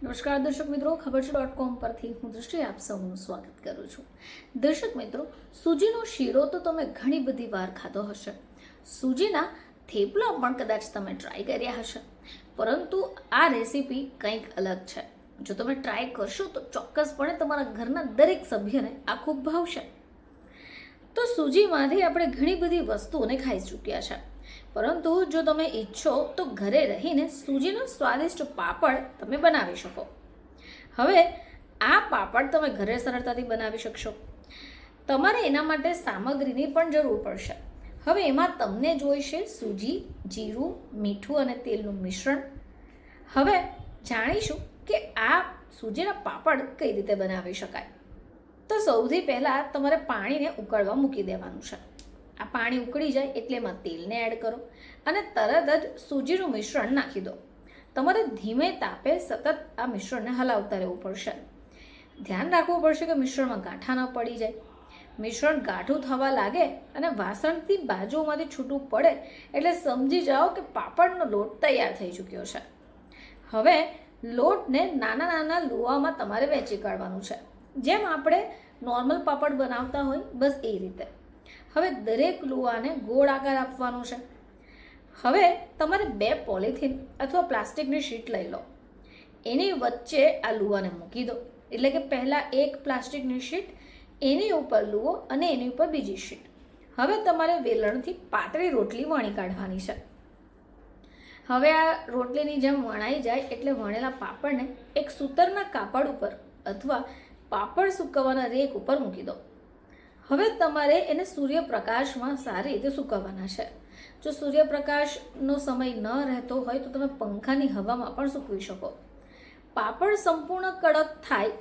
નમસ્કાર દર્શક મિત્રો, ખબર છે .com પરથી હું દૃષ્ટિ આપ સૌનું સ્વાગત કરું છું. દર્શક મિત્રો, સૂજીનો શીરો તો તમે ઘણી બધી વાર ખાધો હશે. સૂજીના થેપલા પણ કદાચ તમે ટ્રાય કર્યા હશે, પરંતુ આ રેસીપી કંઈક અલગ છે. જો તમે ટ્રાય કરશો તો ચોક્કસપણે તમારા ઘરના દરેક સભ્યને આ ખૂબ ભાવશે. તો સૂજીમાંથી આપણે ઘણી બધી વસ્તુઓને ખાઈ ચૂક્યા છે, પરંતુ જો તમે ઈચ્છો તો ઘરે રહીને સૂજીનો સ્વાદિષ્ટ પાપડ તમે બનાવી શકો. હવે આ પાપડ તમે ઘરે સરળતાથી બનાવી શકશો. તમારે એના માટે સામગ્રીની પણ જરૂર પડશે. હવે એમાં તમને જોઈશે સૂજી, જીરું, મીઠું અને તેલનું મિશ્રણ. હવે જાણીશું કે આ સૂજીના પાપડ કઈ રીતે બનાવી શકાય. તો સૌથી પહેલાં તમારે પાણીને ઉકળવા મૂકી દેવાનું છે. આ પાણી ઉકળી જાય એટલે એમાં તેલને એડ કરો અને તરત જ સૂજીનું મિશ્રણ નાખી દો. તમારે ધીમે તાપે સતત આ મિશ્રણને હલાવતા રહેવું પડશે. ધ્યાન રાખવું પડશે કે મિશ્રણમાં ગાંઠા ન પડી જાય. મિશ્રણ ગાઢું થવા લાગે અને વાસણથી બાજુમાંથી છૂટું પડે એટલે સમજી જાઓ કે પાપડનો લોટ તૈયાર થઈ ચૂક્યો છે. હવે લોટને નાના નાના લુવામાં તમારે વહેંચી કાઢવાનું છે, જેમ આપણે નોર્મલ પાપડ બનાવતા હોય બસ એ રીતે. હવે દરેક લુવાને ગોળ આકાર આપવાનો છે. હવે તમારે 2 પોલિથીન અથવા પ્લાસ્ટિકની શીટ લઈ લો. એની વચ્ચે આ લુવાને મૂકી દો. એટલે કે પહેલાં એક પ્લાસ્ટિકની શીટ, એની ઉપર લુવો અને એની ઉપર બીજી શીટ. હવે તમારે વેલણથી પાતળી રોટલી વણી કાઢવાની છે. હવે આ રોટલીની જેમ વણાઈ જાય એટલે વણેલા પાપડને એક સૂતરના કાપડ ઉપર અથવા પાપડ સૂકવવાના રેક ઉપર મૂકી દો. હવે તમારે એને સૂર્યપ્રકાશમાં સારી રીતે સૂકવવાના છે. જો સૂર્યપ્રકાશનો સમય ન રહેતો હોય તો તમે પંખાની હવામાં પણ સૂકવી શકો. પાપડ સંપૂર્ણ કડક થાય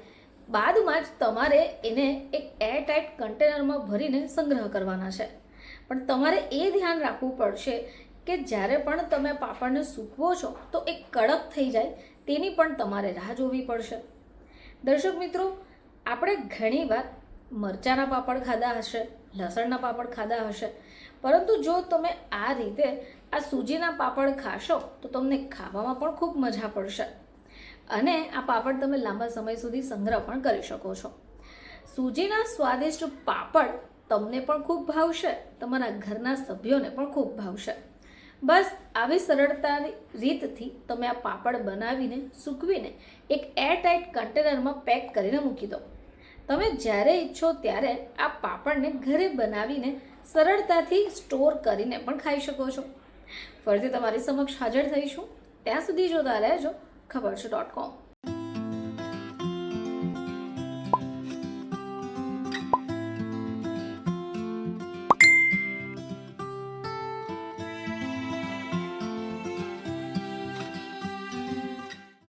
બાદમાં જ તમારે એને એક એરટાઇટ કન્ટેનરમાં ભરીને સંગ્રહ કરવાના છે. પણ તમારે એ ધ્યાન રાખવું પડશે કે જ્યારે પણ તમે પાપડને સૂકવો છો તો એ કડક થઈ જાય તેની પણ તમારે રાહ જોવી પડશે. દર્શક મિત્રો, આપણે ઘણીવાર મરચાંના પાપડ ખાધા હશે, લસણના પાપડ ખાધા હશે, પરંતુ જો તમે આ રીતે આ સૂજીના પાપડ ખાશો તો તમને ખાવામાં પણ ખૂબ મજા પડશે અને આ પાપડ તમે લાંબા સમય સુધી સંગ્રહ પણ કરી શકો છો. સૂજીના સ્વાદિષ્ટ પાપડ તમને પણ ખૂબ ભાવશે, તમારા ઘરના સભ્યોને પણ ખૂબ ભાવશે. બસ આવી સરળતાની રીતથી તમે આ પાપડ બનાવીને સૂકવીને એક એરટાઇટ કન્ટેનરમાં પેક કરીને મૂકી દો. તમે જ્યારે ઈચ્છો ત્યારે આ પાપડને ઘરે બનાવીને સરળતાથી સ્ટોર કરીને પણ ખાઈ શકો છો. ફરીથી તમારી સમક્ષ હાજર થઈશું. ત્યાં સુધી જોતા રહેજો ખબર છે .com.